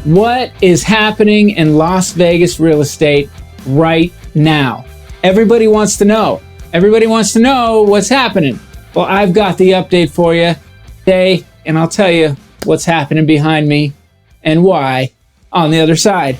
What is happening in Las Vegas real estate right now? Everybody wants to know. Everybody wants to know what's happening. Well, I've got the update for you today, and I'll tell you what's happening behind me and why on the other side.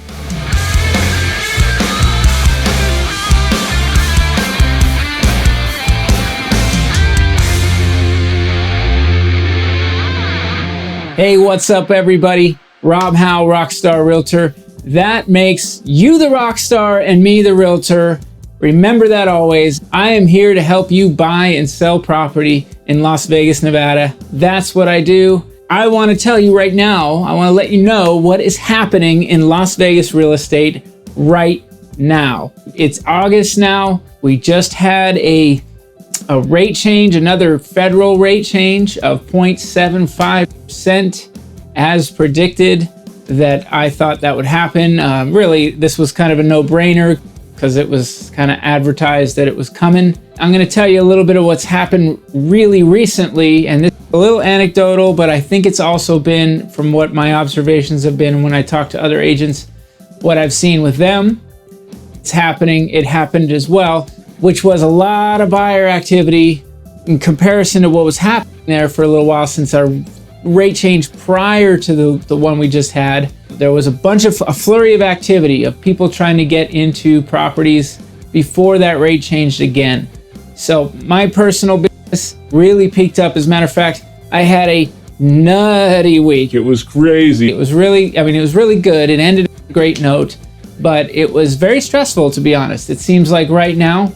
Hey, what's up, everybody? Rob Hau, ROCKSTAR Realtor. That makes you the rock star and me the realtor. Remember that always. I am here to help you buy and sell property in Las Vegas, Nevada. That's what I do. I want to tell you right now, I want to let you know what is happening in Las Vegas real estate right now. It's August now. We just had a rate change, another federal rate change of 0.75% as predicted. That I thought that would happen. Really, this was kind of a no-brainer because it was kind of advertised that it was coming. I'm going to tell you a little bit of what's happened really recently, and this is a little anecdotal, but I think it's also been from what my observations have been when I talk to other agents, what I've seen with them. It's happening. It happened as well, which was a lot of buyer activity in comparison to what was happening there for a little while since our rate change prior to the one we just had. There was a flurry of activity of people trying to get into properties before that rate changed again. So my personal business really peaked up. As a matter of fact, I had a nutty week. It was crazy. It was really good. It ended on a great note, but it was very stressful, to be honest. It seems like right now,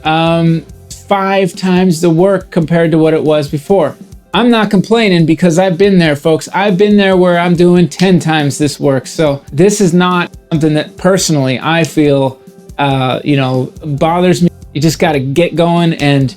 5 times the work compared to what it was before. I'm not complaining because I've been there, folks. I've been there where I'm doing 10 times this work. So this is not something that personally I feel, bothers me. You just got to get going and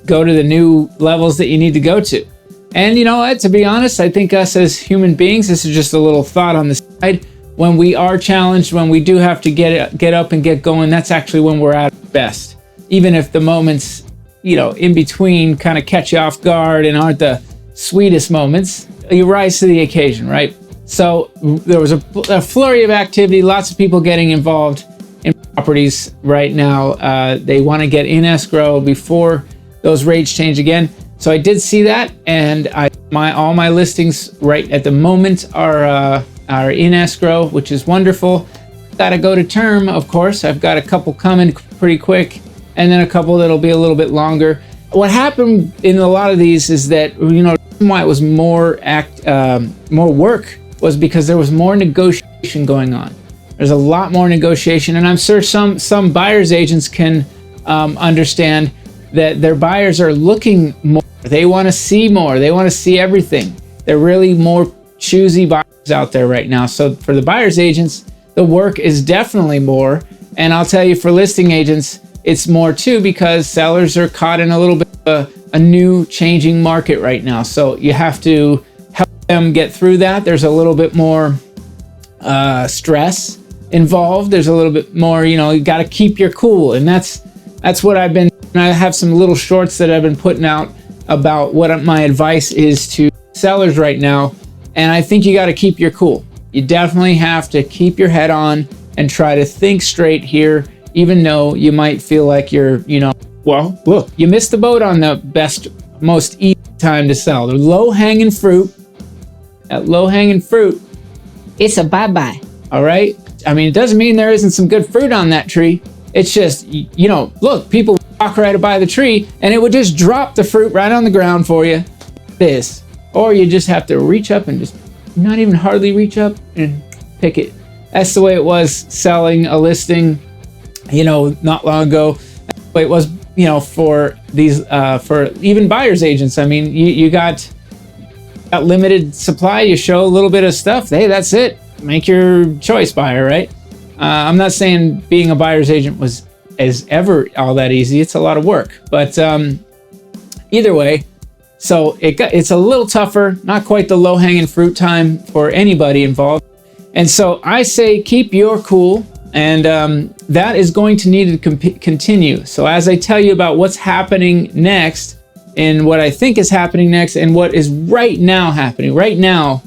go to the new levels that you need to go to. And you know what? To be honest, I think us as human beings, this is just a little thought on the side. When we are challenged, when we do have to get up and get going, that's actually when we're at our best. Even if the moments in between kind of catch you off guard and aren't the sweetest moments, you rise to the occasion, right? So there was a flurry of activity, lots of people getting involved in properties right now. They want to get in escrow before those rates change again. So I did see that, and all my listings right at the moment are in escrow, which is wonderful. Got to go to term, of course. I've got a couple coming pretty quick, and then a couple that'll be a little bit longer. What happened in a lot of these is that, why it was more work was because there was more negotiation going on. There's a lot more negotiation, and I'm sure some buyers agents can understand that their buyers are looking more. They want to see more. They want to see everything. They're really more choosy buyers out there right now. So for the buyers agents, the work is definitely more. And I'll tell you, for listing agents, it's more too, because sellers are caught in a little bit of a new changing market right now. So you have to help them get through that. There's a little bit more stress involved. There's a little bit more, you got to keep your cool. And that's what I have some little shorts that I've been putting out about what my advice is to sellers right now. And I think you got to keep your cool. You definitely have to keep your head on and try to think straight here. Even though you might feel like you're, look, you missed the boat on the most easy time to sell. The low-hanging fruit, it's a bye-bye, all right? I mean, it doesn't mean there isn't some good fruit on that tree. It's just, look, people walk right by the tree, and it would just drop the fruit right on the ground for you, or you just have to reach up and just not even hardly reach up and pick it. That's the way it was selling a listing, not long ago. It was, for these, for even buyer's agents. I mean, you got limited supply. You show a little bit of stuff. Hey, that's it. Make your choice, buyer, right? I'm not saying being a buyer's agent is ever all that easy. It's a lot of work, but either way, so it's a little tougher. Not quite the low-hanging fruit time for anybody involved. And so I say keep your cool. And that is going to need to continue. So as I tell you about what's happening next and what I think is happening next and what is right now happening. Right now,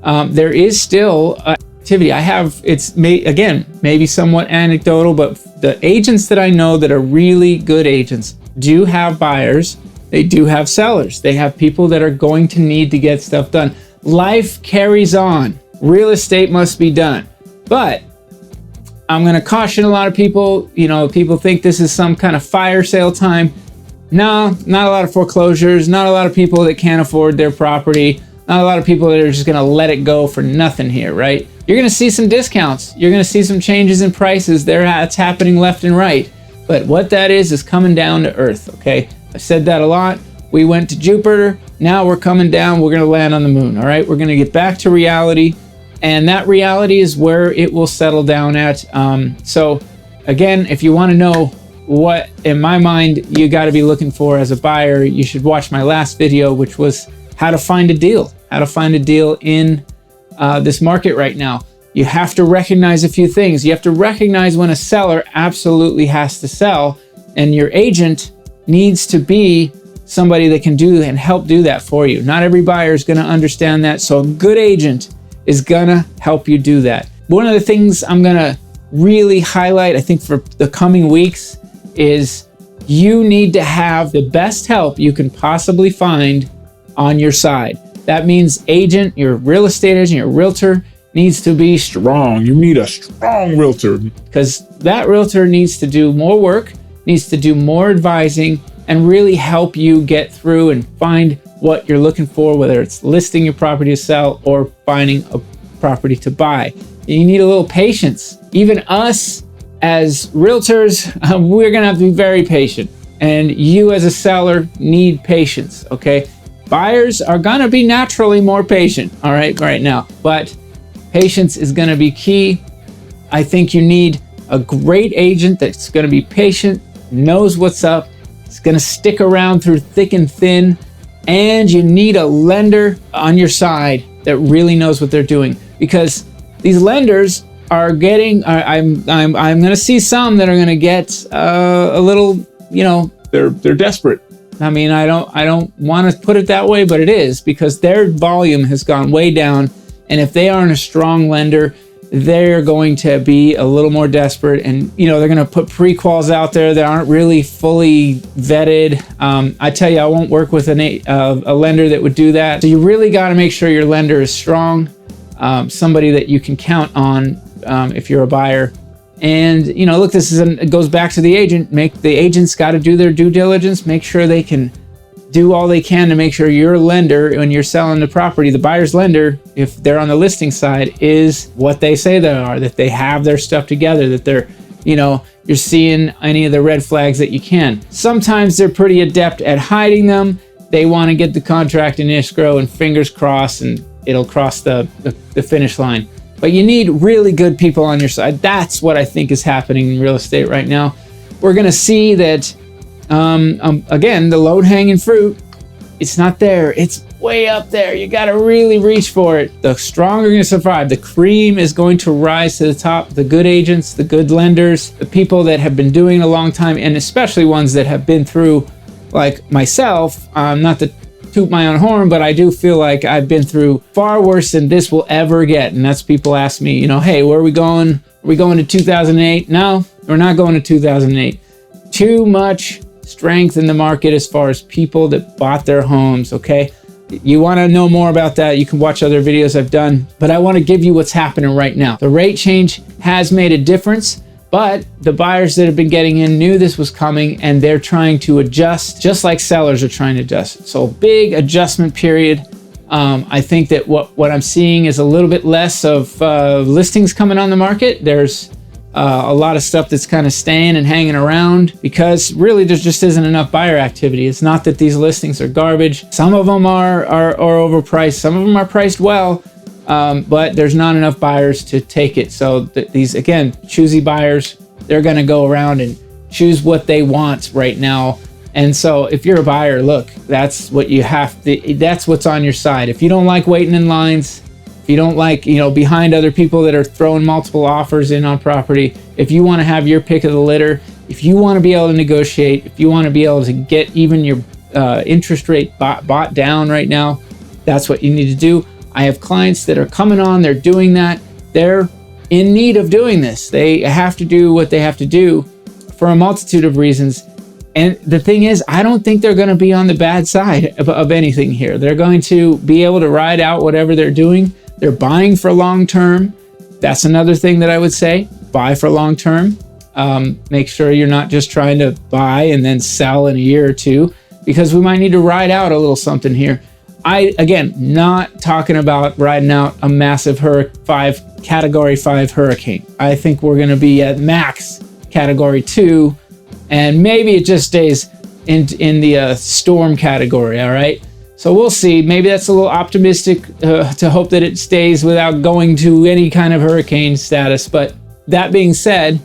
there is still activity. Again, maybe somewhat anecdotal, but the agents that I know that are really good agents do have buyers. They do have sellers. They have people that are going to need to get stuff done. Life carries on. Real estate must be done. But I'm going to caution a lot of people. People think this is some kind of fire sale time. No, not a lot of foreclosures, not a lot of people that can't afford their property, not a lot of people that are just going to let it go for nothing here, right? You're going to see some discounts. You're going to see some changes in prices. It's happening left and right. But what that is coming down to earth, okay? I said that a lot. We went to Jupiter. Now we're coming down. We're going to land on the moon, all right? We're going to get back to reality. And that reality is where it will settle down at. So again, if you want to know what, in my mind, you got to be looking for as a buyer, you should watch my last video, which was how to find a deal in this market right now. You have to recognize a few things. You have to recognize when a seller absolutely has to sell, and your agent needs to be somebody that can do and help do that for you. Not every buyer is going to understand that, so a good agent is going to help you do that. One of the things I'm going to really highlight, I think, for the coming weeks is you need to have the best help you can possibly find on your side. That means agent, your real estate agent, your realtor needs to be strong. You need a strong realtor, because that realtor needs to do more work, needs to do more advising, and really help you get through and find what you're looking for, whether it's listing your property to sell or finding a property to buy. You need a little patience. Even us as realtors, we're gonna have to be very patient. And you as a seller need patience, okay? Buyers are gonna be naturally more patient, all right now. But patience is gonna be key. I think you need a great agent that's gonna be patient, knows what's up, is gonna stick around through thick and thin, and you need a lender on your side that really knows what they're doing, because these lenders are getting, I'm going to see some that are going to get a little, they're desperate. I mean, I don't want to put it that way, but it is, because their volume has gone way down, and if they aren't a strong lender, they're going to be a little more desperate, and they're going to put pre-quals out there that aren't really fully vetted. I tell you, I won't work with a lender that would do that. So you really got to make sure your lender is strong, somebody that you can count on if you're a buyer. And look, it goes back to the agent. The agent's got to do their due diligence, make sure they can do all they can to make sure your lender, when you're selling the property, the buyer's lender, if they're on the listing side, is what they say they are, that they have their stuff together, that they're, you're seeing any of the red flags that you can. Sometimes they're pretty adept at hiding them. They want to get the contract in escrow, and fingers crossed, and it'll cross the finish line. But you need really good people on your side. That's what I think is happening in real estate right now. We're going to see that again, the low-hanging fruit, it's not there. It's way up there. You got to really reach for it. The strong are going to survive. The cream is going to rise to the top. The good agents, the good lenders, the people that have been doing it a long time, and especially ones that have been through, like myself, not to toot my own horn, but I do feel like I've been through far worse than this will ever get. And that's people ask me, hey, where are we going? Are we going to 2008? No, we're not going to 2008. Too much strength in the market as far as people that bought their homes, okay? You want to know more about that, you can watch other videos I've done, but I want to give you what's happening right now. The rate change has made a difference, but the buyers that have been getting in knew this was coming, and they're trying to adjust just like sellers are trying to adjust. So big adjustment period. I think that what I'm seeing is a little bit less of listings coming on the market. There's a lot of stuff that's kind of staying and hanging around, because really there just isn't enough buyer activity. It's not that these listings are garbage. Some of them are overpriced. Some of them are priced well, but there's not enough buyers to take it. So these, again, choosy buyers, they're going to go around and choose what they want right now. And so if you're a buyer, look, that's what you have to, that's what's on your side. If you don't like waiting in lines, if you don't like, behind other people that are throwing multiple offers in on property, if you want to have your pick of the litter, if you want to be able to negotiate, if you want to be able to get even your interest rate bought down right now, that's what you need to do. I have clients that are coming on, they're doing that. They're in need of doing this. They have to do what they have to do for a multitude of reasons. And the thing is, I don't think they're going to be on the bad side of anything here. They're going to be able to ride out whatever they're doing. They're buying for long term. That's another thing that I would say. Buy for long term. Make sure you're not just trying to buy and then sell in a year or two, because we might need to ride out a little something here. Again, not talking about riding out a massive category 5 hurricane. I think we're going to be at max category 2, and maybe it just stays in the storm category. All right. So we'll see. Maybe that's a little optimistic to hope that it stays without going to any kind of hurricane status. But that being said,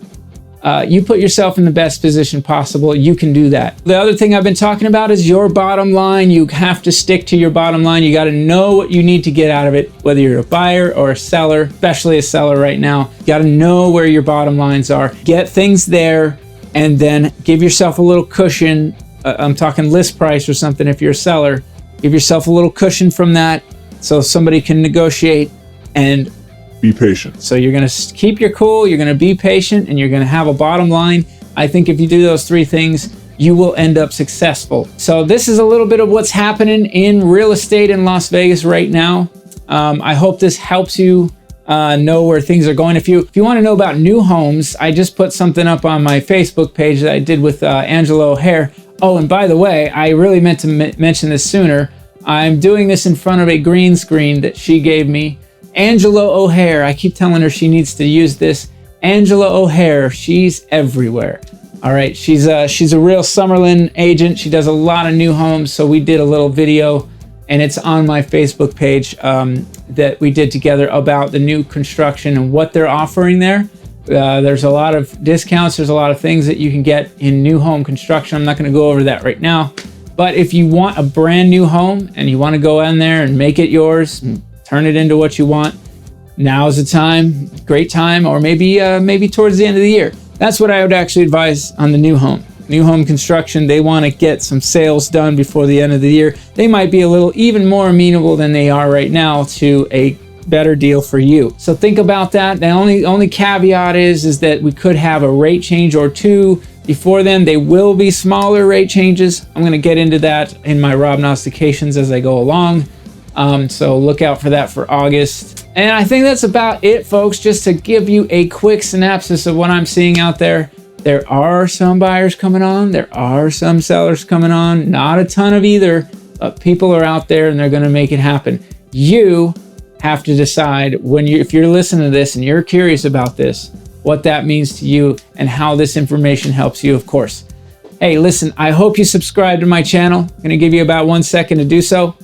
you put yourself in the best position possible. You can do that. The other thing I've been talking about is your bottom line. You have to stick to your bottom line. You got to know what you need to get out of it, whether you're a buyer or a seller, especially a seller right now. You got to know where your bottom lines are. Get things there, and then give yourself a little cushion. I'm talking list price or something if you're a seller. Give yourself a little cushion from that so somebody can negotiate, and be patient. So you're going to keep your cool, you're going to be patient, and you're going to have a bottom line. I think if you do those 3 things, you will end up successful. So this is a little bit of what's happening in real estate in Las Vegas right now. I hope this helps you know where things are going. If you want to know about new homes, I just put something up on my Facebook page that I did with Angela O'Hare. Oh, and by the way, I really meant to mention this sooner. I'm doing this in front of a green screen that she gave me. Angela O'Hare, I keep telling her she needs to use this. Angela O'Hare, she's everywhere. All right, she's a real Summerlin agent. She does a lot of new homes. So we did a little video, and it's on my Facebook page that we did together about the new construction and what they're offering there. There's a lot of discounts. There's a lot of things that you can get in new home construction. I'm not going to go over that right now. But if you want a brand new home and you want to go in there and make it yours, and turn it into what you want, now's the time, great time, or maybe towards the end of the year. That's what I would actually advise on the new home. New home construction, they want to get some sales done before the end of the year. They might be a little even more amenable than they are right now to a better deal for you. So think about that. The only caveat is that we could have a rate change or two before then. They will be smaller rate changes. I'm going to get into that in my prognostications as I go along. So look out for that for August. And I think that's about it, folks. Just to give you a quick synopsis of what I'm seeing out there. There are some buyers coming on. There are some sellers coming on. Not a ton of either, but people are out there and they're going to make it happen. You have to decide if you're listening to this and you're curious about this, what that means to you and how this information helps you, of course. Hey, listen, I hope you subscribe to my channel. I'm going to give you about 1 second to do so.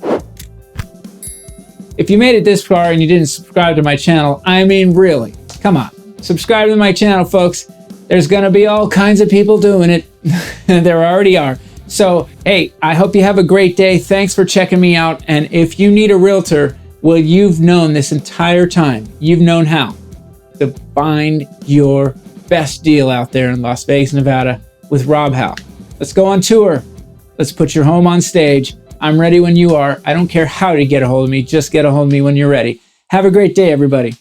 If you made it this far and you didn't subscribe to my channel, I mean, really, come on. Subscribe to my channel, folks. There's going to be all kinds of people doing it. There already are. So, hey, I hope you have a great day. Thanks for checking me out. And if you need a realtor, well, you've known this entire time. You've known how to find your best deal out there in Las Vegas, Nevada with Rob Hau. Let's go on tour. Let's put your home on stage. I'm ready when you are. I don't care how to get a hold of me. Just get a hold of me when you're ready. Have a great day, everybody.